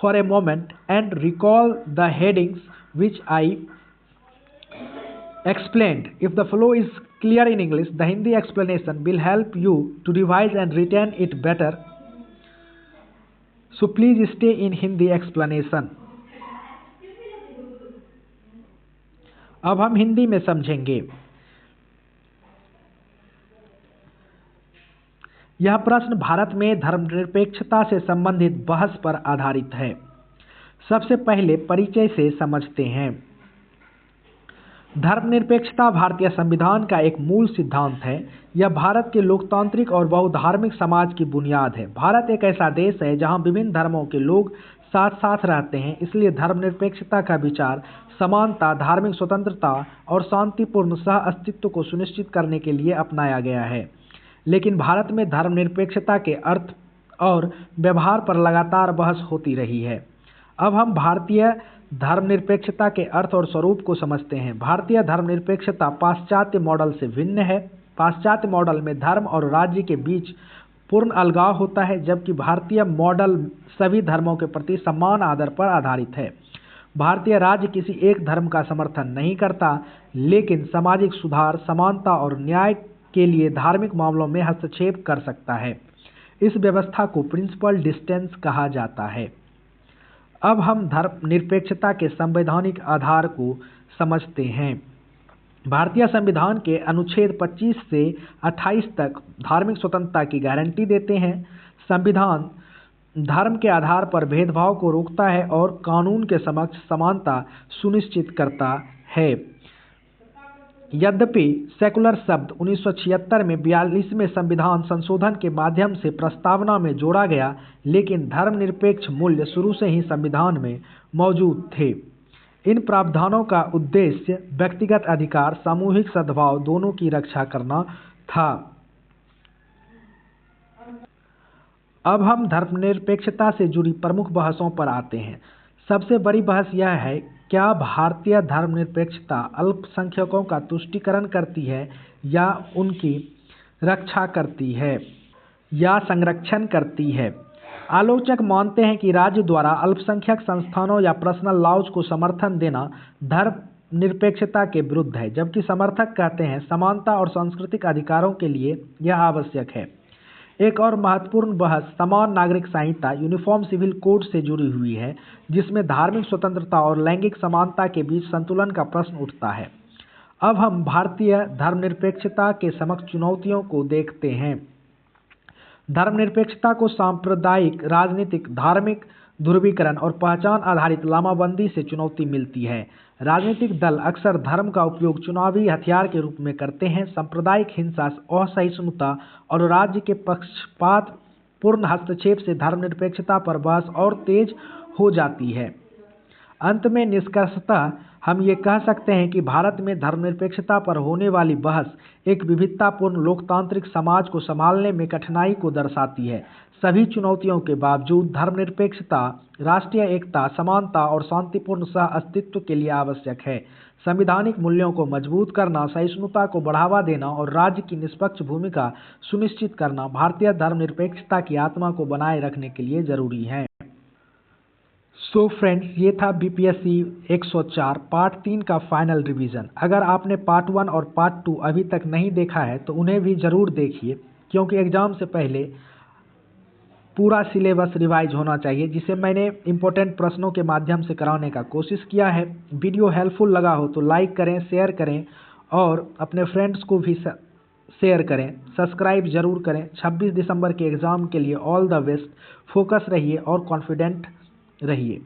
Speaker 1: for a moment and recall the headings which I explained. If the flow is clear in English, the Hindi explanation will help you to revise and retain it better. So please stay in Hindi explanation. अब हम हिंदी में समझेंगे. यह प्रश्न भारत में धर्मनिरपेक्षता से संबंधित बहस पर आधारित है. सबसे पहले परिचय से समझते हैं. धर्मनिरपेक्षता भारतीय संविधान का एक मूल सिद्धांत है. यह भारत के लोकतांत्रिक और बहुधार्मिक समाज की बुनियाद है. भारत एक ऐसा देश है जहां विभिन्न धर्मों के लोग साथ साथ रहते हैं. इसलिए धर्मनिरपेक्षता का विचार समानता, धार्मिक स्वतंत्रता और शांतिपूर्ण सह अस्तित्व को सुनिश्चित करने के लिए अपनाया गया है. लेकिन भारत में धर्मनिरपेक्षता के अर्थ और व्यवहार पर लगातार बहस होती रही है. अब हम भारतीय धर्मनिरपेक्षता के अर्थ और स्वरूप को समझते हैं. भारतीय धर्मनिरपेक्षता पाश्चात्य मॉडल से भिन्न है. पाश्चात्य मॉडल में धर्म और राज्य के बीच पूर्ण अलगाव होता है, जबकि भारतीय मॉडल सभी धर्मों के प्रति समान आदर पर आधारित है. भारतीय राज्य किसी एक धर्म का समर्थन नहीं करता, लेकिन सामाजिक सुधार, समानता और न्याय के लिए धार्मिक मामलों में हस्तक्षेप कर सकता है. इस व्यवस्था को प्रिंसिपल डिस्टेंस कहा जाता है. अब हम धर्मनिरपेक्षता के संवैधानिक आधार को समझते हैं. भारतीय संविधान के अनुच्छेद 25 से 28 तक धार्मिक स्वतंत्रता की गारंटी देते हैं. संविधान धर्म के आधार पर भेदभाव को रोकता है और कानून के समक्ष समानता सुनिश्चित करता है. यद्यपि सेकुलर शब्द 1976 में 42वें संविधान संशोधन के माध्यम से प्रस्तावना में जोड़ा गया, लेकिन धर्मनिरपेक्ष मूल्य शुरू से ही संविधान में मौजूद थे. इन प्रावधानों का उद्देश्य व्यक्तिगत अधिकार, सामूहिक सद्भाव दोनों की रक्षा करना था. अब हम धर्मनिरपेक्षता से जुड़ी प्रमुख बहसों पर आते हैं। सबसे बड़ी बहस यह है, क्या भारतीय धर्मनिरपेक्षता अल्पसंख्यकों का तुष्टीकरण करती है या उनकी रक्षा करती है या संरक्षण करती है। आलोचक मानते हैं कि राज्य द्वारा अल्पसंख्यक संस्थानों या पर्सनल लॉज को समर्थन देना धर्मनिरपेक्षता के विरुद्ध है, जबकि समर्थक कहते हैं समानता और सांस्कृतिक अधिकारों के लिए यह आवश्यक है। एक और महत्वपूर्ण बहस समान नागरिक संहिता यूनिफॉर्म सिविल कोड से जुड़ी हुई है, जिसमें धार्मिक स्वतंत्रता और लैंगिक समानता के बीच संतुलन का प्रश्न उठता है। अब हम भारतीय धर्मनिरपेक्षता के समक्ष चुनौतियों को देखते हैं। धर्मनिरपेक्षता को सांप्रदायिक, राजनीतिक, धार्मिक ध्रुवीकरण और पहचान आधारित लामाबंदी से चुनौती मिलती है। राजनीतिक दल अक्सर धर्म का उपयोग चुनावी हथियार के रूप में करते हैं। सांप्रदायिक हिंसा, असहिष्णुता और राज्य के पक्षपातपूर्ण हस्तक्षेप से धर्मनिरपेक्षता पर बहस और तेज हो जाती है। अंत में निष्कर्षतः हम ये कह सकते हैं कि भारत में धर्मनिरपेक्षता पर होने वाली बहस एक विविधतापूर्ण लोकतांत्रिक समाज को संभालने में कठिनाई को दर्शाती है। सभी चुनौतियों के बावजूद धर्मनिरपेक्षता राष्ट्रीय एकता, समानता और शांतिपूर्ण सह अस्तित्व के लिए आवश्यक है। संवैधानिक मूल्यों को मजबूत करना, सहिष्णुता को बढ़ावा देना और राज्य की निष्पक्ष भूमिका सुनिश्चित करना भारतीय धर्मनिरपेक्षता की आत्मा को बनाए रखने के लिए जरूरी है। सो फ्रेंड्स, ये था बीपीएससी 104 पार्ट 3 का फाइनल रिवीजन। अगर आपने पार्ट 1 और पार्ट 2 अभी तक नहीं देखा है तो उन्हें भी ज़रूर देखिए, क्योंकि एग्ज़ाम से पहले पूरा सिलेबस रिवाइज होना चाहिए, जिसे मैंने इम्पोर्टेंट प्रश्नों के माध्यम से कराने का कोशिश किया है। वीडियो हेल्पफुल लगा हो तो लाइक करें, शेयर करें और अपने फ्रेंड्स को भी शेयर करें। सब्सक्राइब जरूर करें। 26 दिसंबर के एग्ज़ाम के लिए ऑल द बेस्ट। फोकस रहिए और कॉन्फिडेंट रहिए।